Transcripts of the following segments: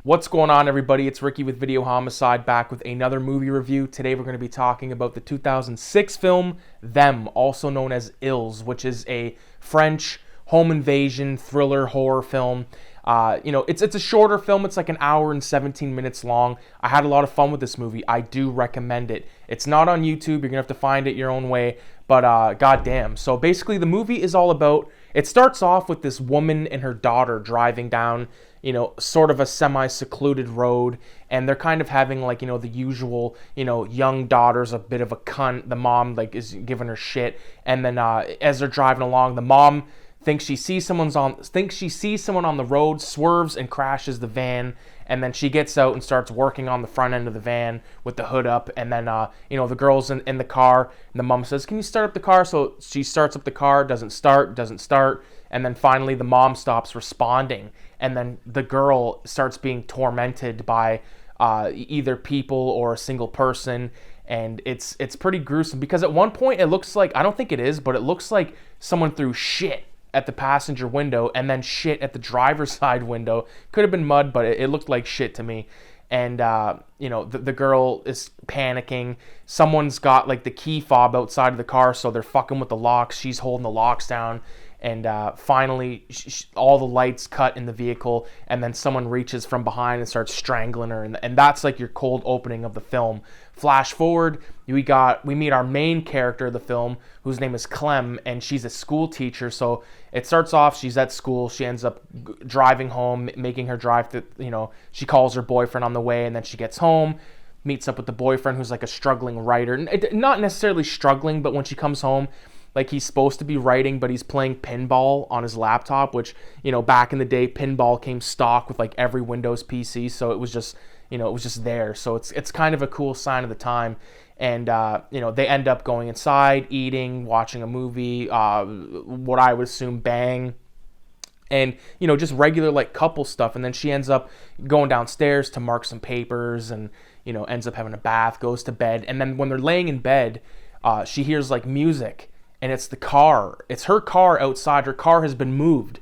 What's going on, everybody? It's Ricky with Video Homicide, back with another movie review. Today we're going to be talking about the 2006 film Them, also known as Ils, which is a French home invasion thriller horror film. It's a shorter film. It's like an hour and 17 minutes long. I had a lot of fun with this movie. I do recommend it. It's not on YouTube. You're going to have to find it your own way, but goddamn. So basically the movie is all about, it starts off with this woman and her daughter driving down, sort of a semi-secluded road, and they're kind of having the usual, young daughter's a bit of a cunt. The mom is giving her shit, and then as they're driving along, the mom thinks she sees someone on the road, swerves and crashes the van, and then she gets out and starts working on the front end of the van with the hood up, and then the girl's in the car, and the mom says, "Can you start up the car?" So she starts up the car, doesn't start, and then finally the mom stops responding, and then the girl starts being tormented by either people or a single person. And it's pretty gruesome, because at one point it looks like, I don't think it is, but it looks like someone threw shit at the passenger window and then shit at the driver's side window. Could have been mud, but it looked like shit to me. And the girl is panicking. Someone's got the key fob outside of the car, so they're fucking with the locks. She's holding the locks down, and finally all the lights cut in the vehicle, and then someone reaches from behind and starts strangling her, and that's your cold opening of the film. Flash forward, we meet our main character of the film, whose name is Clem, and she's a school teacher. So it starts off, she's at school, she ends up driving home, making her drive to, she calls her boyfriend on the way, and then she gets home, meets up with the boyfriend, who's a struggling writer. Not necessarily struggling, but when she comes home, he's supposed to be writing, but he's playing pinball on his laptop, which, back in the day, pinball came stock with every Windows PC, so it was just, it was just there. So it's kind of a cool sign of the time. And, they end up going inside, eating, watching a movie, what I would assume bang, and, just regular couple stuff. And then she ends up going downstairs to mark some papers, and, ends up having a bath, goes to bed. And then when they're laying in bed, she hears music. And it's the car. It's her car outside. Her car has been moved.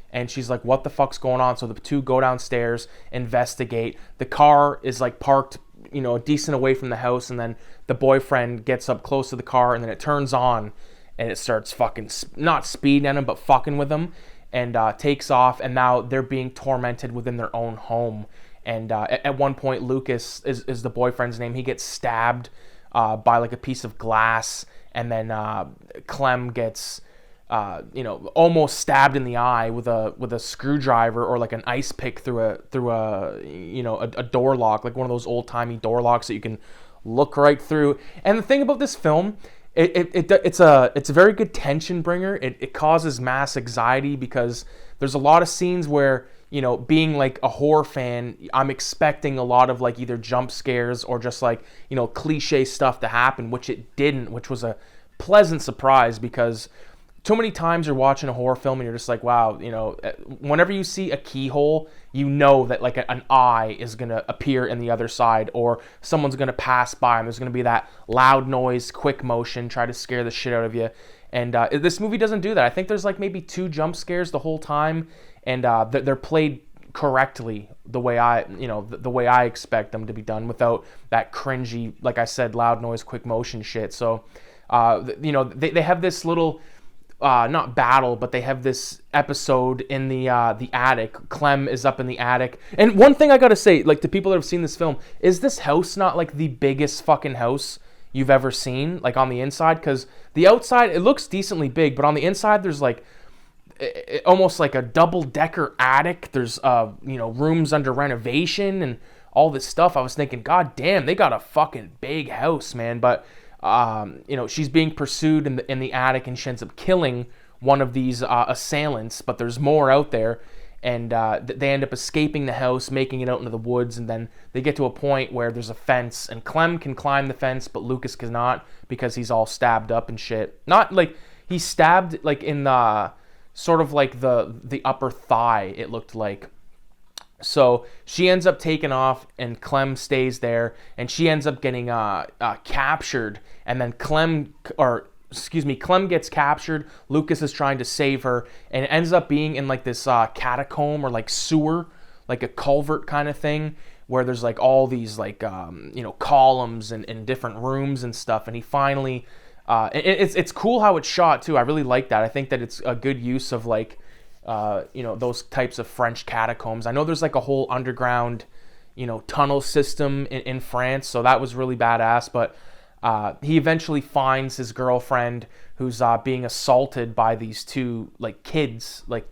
And she's like, what the fuck's going on? So the two go downstairs, investigate. The car is parked, a decent away from the house. And then the boyfriend gets up close to the car, and then it turns on, and it starts fucking, not speeding at him, but fucking with him, and takes off. And now they're being tormented within their own home. And at one point, Lucas is the boyfriend's name. He gets stabbed by a piece of glass. And then Clem gets, almost stabbed in the eye with a screwdriver or an ice pick through a door lock, one of those old timey door locks that you can look right through. And the thing about this film, it's a very good tension bringer. It causes mass anxiety, because there's a lot of scenes where, being a horror fan, I'm expecting a lot of either jump scares or just cliche stuff to happen, which it didn't, which was a pleasant surprise, because too many times you're watching a horror film and you're just wow, whenever you see a keyhole, that an eye is going to appear in the other side, or someone's going to pass by and there's going to be that loud noise, quick motion, try to scare the shit out of you. And this movie doesn't do that. I think there's maybe 2 jump scares the whole time, and they're played correctly the way I expect them to be done, without that cringy, like I said, loud noise, quick motion shit. So they have this little not battle, but they have this episode in the attic. Clem is up in the attic, and one thing I gotta say, to people that have seen this film, is this house not the biggest fucking house you've ever seen, on the inside? Because the outside, it looks decently big, but on the inside there's almost a double-decker attic. There's rooms under renovation and all this stuff. I was thinking, god damn, they got a fucking big house, man. But she's being pursued in the attic, and she ends up killing one of these assailants, but there's more out there. And they end up escaping the house, making it out into the woods, and then they get to a point where there's a fence, and Clem can climb the fence, but Lucas cannot, because he's all stabbed up and shit. Not he's stabbed in the sort of the upper thigh, it looked like. So she ends up taking off, and Clem stays there, and she ends up getting captured, and then Clem gets captured. Lucas is trying to save her, and it ends up being in this catacomb or sewer like a culvert kind of thing where there's like all these like columns and different rooms and stuff, and he finally it's cool how it's shot too. I really like that. I think that it's a good use of like those types of French catacombs. I know there's like a whole underground tunnel system in France, so that was really badass. But he eventually finds his girlfriend who's being assaulted by these two like kids, like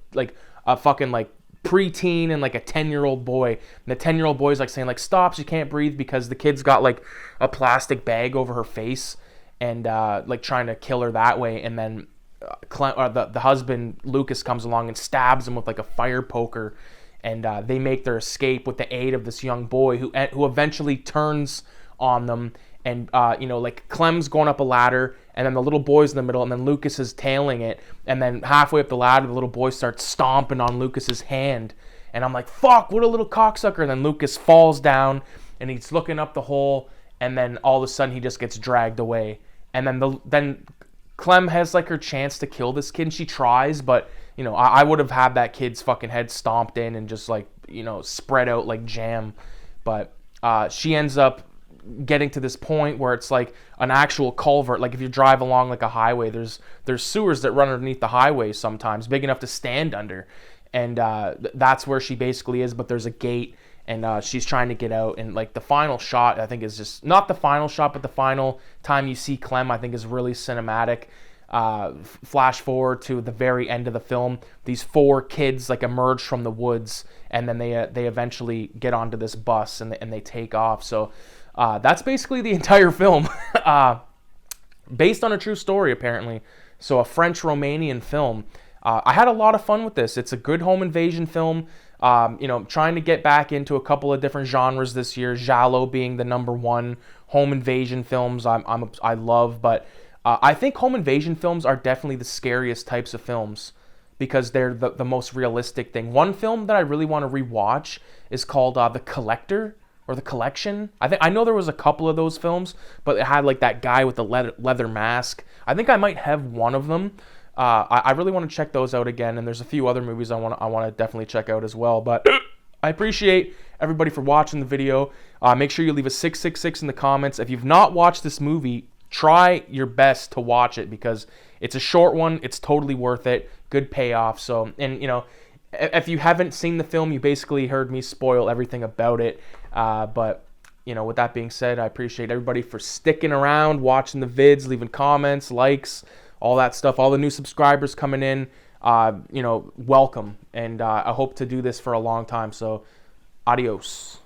a fucking like preteen and like a 10-year-old boy. And the 10-year-old boy is like saying like, stop, she can't breathe, because the kid's got like a plastic bag over her face and like trying to kill her that way. And then the husband Lucas comes along and stabs him with like a fire poker, and they make their escape with the aid of this young boy who eventually turns on them. And like Clem's going up a ladder, and then the little boy's in the middle, and then Lucas is tailing it, and then halfway up the ladder the little boy starts stomping on Lucas's hand, and I'm like, fuck, what a little cocksucker. And then Lucas falls down and he's looking up the hole, and then all of a sudden he just gets dragged away. And then Clem has like her chance to kill this kid, and she tries, but I would have had that kid's fucking head stomped in and just like spread out like jam. But she ends up getting to this point where it's like an actual culvert. Like if you drive along like a highway, there's sewers that run underneath the highway sometimes, big enough to stand under, and that's where she basically is. But there's a gate, and she's trying to get out. And like the final shot, I think, is just not the final shot, but the final time you see Clem, I think, is really cinematic. Flash forward to the very end of the film, these 4 kids like emerge from the woods, and then they eventually get onto this bus and they take off. So that's basically the entire film, based on a true story apparently. So a French-Romanian film. I had a lot of fun with this. It's a good home invasion film. Trying to get back into a couple of different genres this year. Giallo being the #1 home invasion films I love, but I think home invasion films are definitely the scariest types of films because they're the most realistic thing. One film that I really want to rewatch is called The Collector or The Collection. I know there was a couple of those films, but it had like that guy with the leather mask. I think I might have one of them. I really want to check those out again, and there's a few other movies I want to definitely check out as well. But I appreciate everybody for watching the video. Make sure you leave a 666 in the comments. If you've not watched this movie, try your best to watch it because it's a short one. It's totally worth it. Good payoff. So, and if you haven't seen the film, you basically heard me spoil everything about it. But with that being said, I appreciate everybody for sticking around, watching the vids, leaving comments, likes, all that stuff. All the new subscribers coming in, welcome. And I hope to do this for a long time. So, adios.